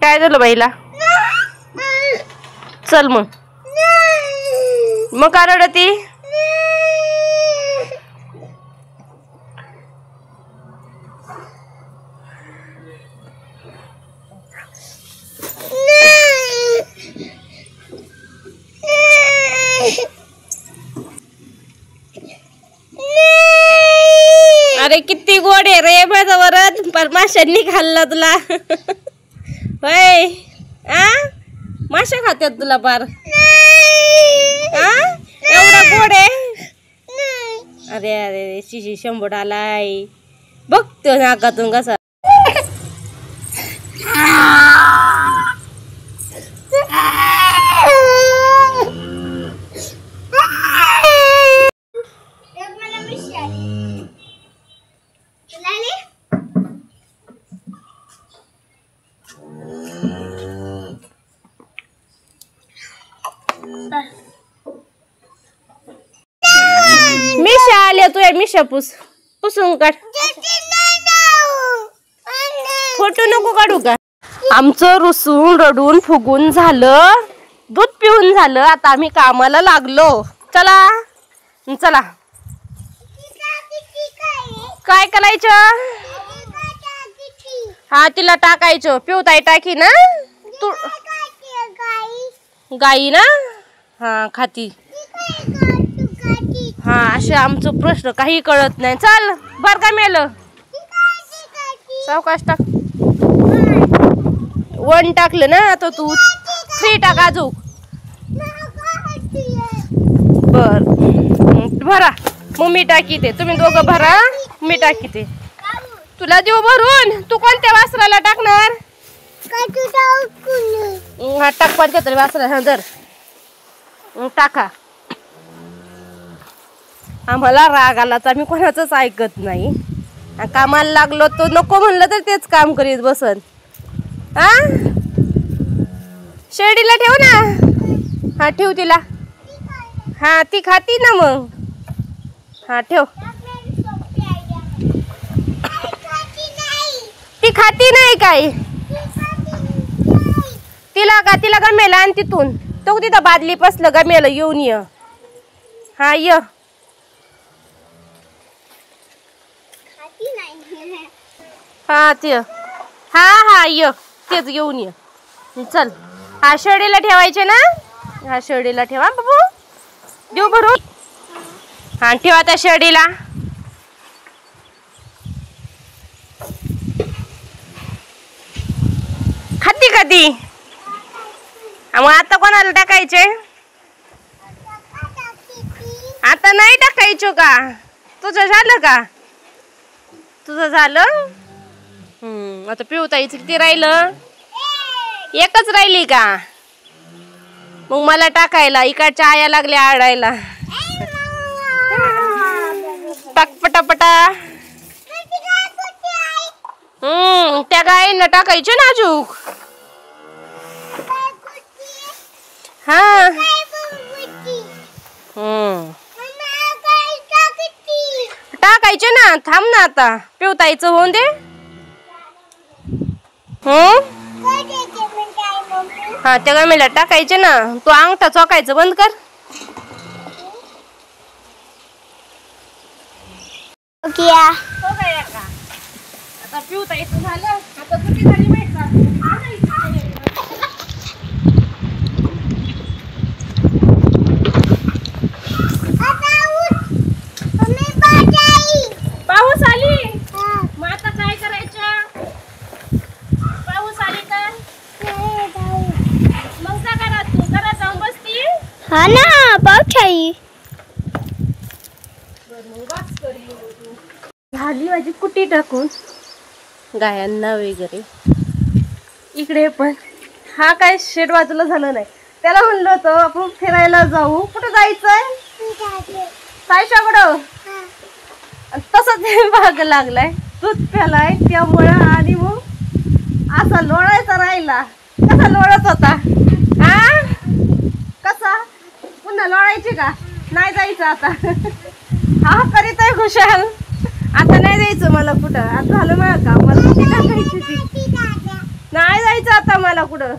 काय झालं बाईला? चल मग का रडती? अरे किती गोड आहे रे माझा वरद, पण माशांनी खाल्ला तुला. होय आ माशा खात्यात तुला पार. एवढा गोड आहे. अरे अरे शिशी शंभर आलाय बघ तो नाकातून कसा. मिशा आले तू मिशा पुसून काढ. फोटो नको काढू का? आमचं रुसून रडून फुगून झालं, दूध पिऊन झालं. आता आम्ही कामाला लागलो. चला चला. काय करायचं? हा तिला टाकायचं. पिवताई टाकी ना तू. गाई ना हा खाती. हा असे आमचं प्रश्न काही कळत नाही. चल बर का मेलं सावकाश टाक. 1 टाकलं ना आता तू 3 टाक अजून. बर भरा मग मी टाकीते. तुम्ही दोघं भरा मी टाकीते. तुला देऊ भरून. तू कोणत्या वासराला टाकणार? हा टाक कोणत्या तरी वासरा. धर टाका. आम्हाला राग आला तर आम्ही कोणाचंच ऐकत नाही. कामाला लागलो तो नको म्हणलं तर तेच काम करीत बसन. हा शेळीला ठेव ना. हा ठेव तिला. हा ती खाती ना मग. हा ठेव. ती खाती नाही काय? तिला गमेला आणि तिथून तो तिथं बादली पसलं गमेला येऊन ये. हा ये. हा ते हा ये तेच घेऊन ये. चल हा शेळीला ठेवायचे ना. हा शेळीला ठेवा बाबू. देऊ भरून. हा ठेवा त्या शेळीला. खाती कधी? मग आता कोणाला टाकायचे? आता नाही टाकायचो का? तुझं झालं का? तुझं झालं. आता पिवताईचं किती राहिलं? एकच राहिली का? मग मला टाकायला इकडच्या आया लागल्या आडायला. टाक पटापटा. त्या गायींना टाकायचे ना अजूक. हा टाकायचे ना. थांब ना आता पिवताईचं होऊन दे. हा त्या गमेला टाकायचे ना. तू अंगठा चोकायचं बंद कर. आता पिवताईचं झालं. आता कुठे झाली माहित का? पाऊस आली. मग आता काय करायचं? पाऊस आली तर मग जा घरात. तू घरात जाऊन बसती. हा ना पाऊस आई. झाली माझी कुटी टाकून गायांना वगैरे. इकडे पण हा काय शेड बाजूला झालं नाही. त्याला म्हणलं होतं आपण फिरायला जाऊ. कुठं जायचंय? सायशाकडं. तसंच भाग लागलाय. दूध प्यालाय त्यामुळं. आणि मग असा लोळायचा राहिला. कसा लोळत होता? हा कसा पुन्हा लोळायची का? नाही जायचं आता. हा करीत आहे खुशाल. आता नाही जायचं मला कुठं. आता झालं मला का? मला कुठे टाकायची ती. नाही जायचं आता मला कुठं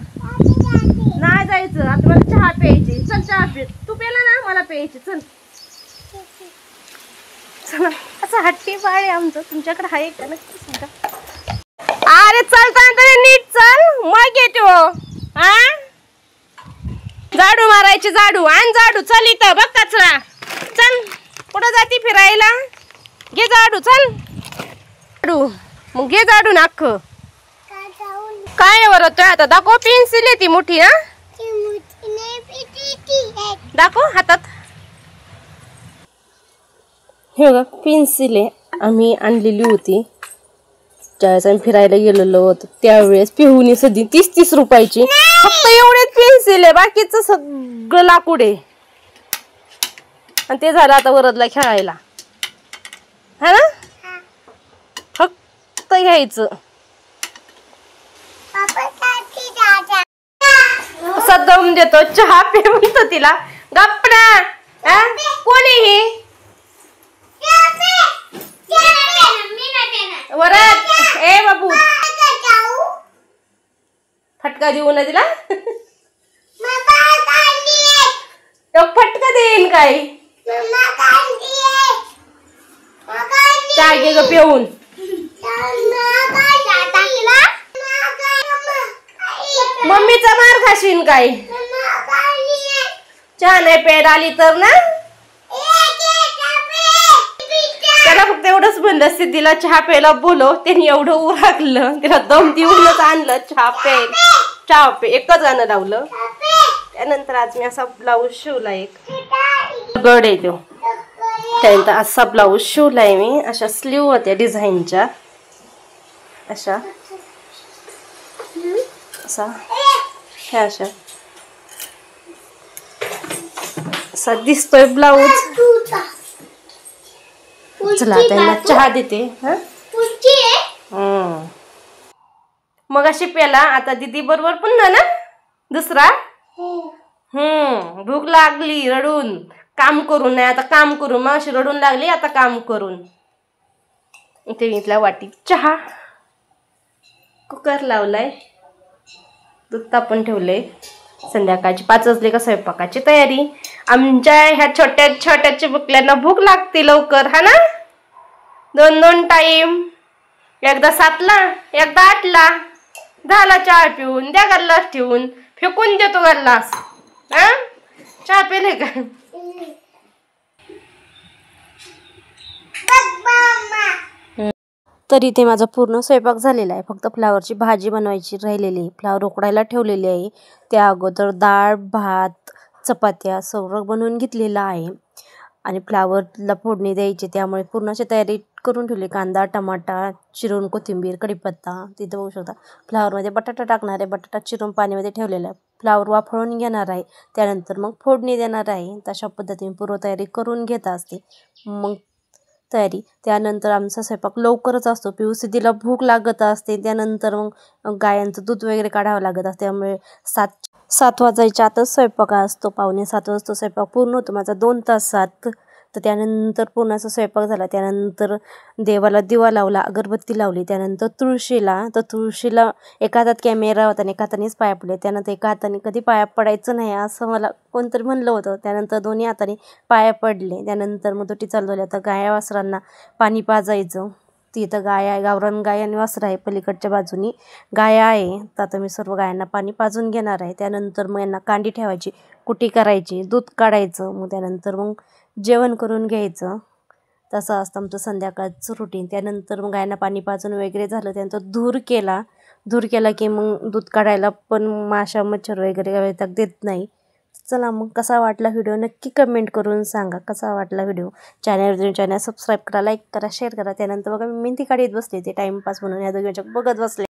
नाही जायचं आता मला चहा प्यायची चल चहा पे तू पेला ना मला प्यायची चल चला असं हट्टी बाळ आहे आमचं तुमच्याकडे आहे का नक्की सांगा अरे चलता तरी नीट चल मग येतो हा झाडू मारायची झाडू आण झाडू चल इथं बघ कचरा चल कुठं जाती फिरायला घे झाडू चल झाडू मग घे झाडू नाख काय बरं तो आता दाखव पेन्सिल आहे ती मोठी ना दाखव हातात हे बघा पेन्सिल आहे आम्ही आणलेली होती ज्यावेळेस आम्ही फिरायला गेलेलो होतो त्यावेळेस पिहूनी सदी 30-30 रुपयाची फक्त एवढेच पेन्सिल आहे बाकीचं सगळं लाकूड आहे आणि ते झालं आता वरदला खेळायला हा ना फक्त घ्यायचं सदम देतो चहा पे म्हणतो तिला गप्पा कोणी ही वरद ए बाबू फटका देऊ ना तिला फटका देईन काय चहा घे ग पिऊन मम्मीचा मार खाशीन काय चहा नाही प्यायला आली तर ना त्याला फक्त एवढंच म्हणलं सिद्धीला चहा प्यायला बोलव त्यांनी एवढं उरागलं तिला दम देऊनच आणलं चहा पे एकच गाणं लावलं त्यानंतर आज मी असा ब्लाऊज शिवला एक गड आहे तो त्यानंतर असा ब्लाऊज शिवलाय मी अशा स्लीव होत्या डिझाईनच्या अशा असा ह्या अशा असा दिसतोय ब्लाऊज चला त्यांना चहा देते मग अशी प्याला आता दीदी बरोबर पुन्हा ना दुसरा भूक लागली रडून काम करून नाही आता काम करून मग अशी रडून लागली आता काम करून इथे घेतला वाटी चहा कुकर लावलाय दूध तापून ठेवले संध्याकाळची 5 वाजले का स्वयंपाकाची तयारी आमच्या ह्या छोट्या छोट्या चिमुकल्यांना भूक लागते लवकर हा ना 2-2 टाइम एकदा 7ला एकदा 8ला झाला चहा पिऊन द्या गल्लास ठेवून फेकून देतो गल्लास हा चहा पिले का तरी ते माझा पूर्ण स्वयंपाक झालेला आहे फक्त फ्लावरची भाजी बनवायची राहिलेली आहे फ्लावर उकडायला ठेवलेली आहे त्या अगोदर डाळ भात चपात्या सगळं बनवून घेतलेलं आहे आणि फ्लावरला फोडणी द्यायची त्यामुळे पूर्णाची तयारी करून ठेवली कांदा टमाटा चिरून कोथिंबीर कढीपत्ता तिथं बघू शकता फ्लावरमध्ये बटाटा टाकणार आहे बटाटा चिरून पाण्यामध्ये ठेवलेला आहे फ्लावर वाफळून घेणार आहे त्यानंतर मग फोडणी देणार आहे तशा पद्धतीने पूर्वतयारी करून घेत असते मग तयारी त्यानंतर आमचा स्वयंपाक लवकरच असतो पिऊ सिद्धीला भूक लागत असते त्यानंतर मग गायांचं दूध वगैरे काढावं लागत असते त्यामुळे 7 वाजायच्या आतच स्वयंपाक असतो 6:45 वाजता स्वयंपाक पूर्ण होतो माझा 2 तासात तर त्यानंतर पूर्णाचा स्वयंपाक झाला त्यानंतर देवाला दिवा लावला अगरबत्ती लावली त्यानंतर तुळशीला एका हातात कॅमेरा होता आणि एका हातानेच पाया पडले त्यानंतर एका हाताने कधी पाया पडायचं नाही असं मला कोणतरी म्हणलं होतं त्यानंतर दोन्ही हाताने पाया पडले त्यानंतर मग दुटी चालू झाली आता गाया वासरांना पाणी पाजायचं तिथं गाय आहे गावरान गाय आणि वासरं आहे पलीकडच्या बाजूनी गाया आहे तर आता मी सर्व गायांना पाणी पाजून घेणार आहे त्यानंतर मग यांना कांडी ठेवायची कुटी करायची दूध काढायचं मग त्यानंतर मग जेवण करून घ्यायचं तसं असतं आमचं संध्याकाळचं रुटीन त्यानंतर मग गायांना पाणी पाजून वगैरे झालं त्यानंतर धूर केला की मग दूध काढायला पण माशा मच्छर वगैरे तक देत नाही चला मग कसा वाटला व्हिडिओ नक्की कमेंट करून सांगा कसा वाटला व्हिडिओ चॅनल सबस्क्राईब करा लाईक करा शेअर करा त्यानंतर बघा मी मेहंदी काढत बसले ते टाईमपास म्हणून या दोघीच्या बघत बसले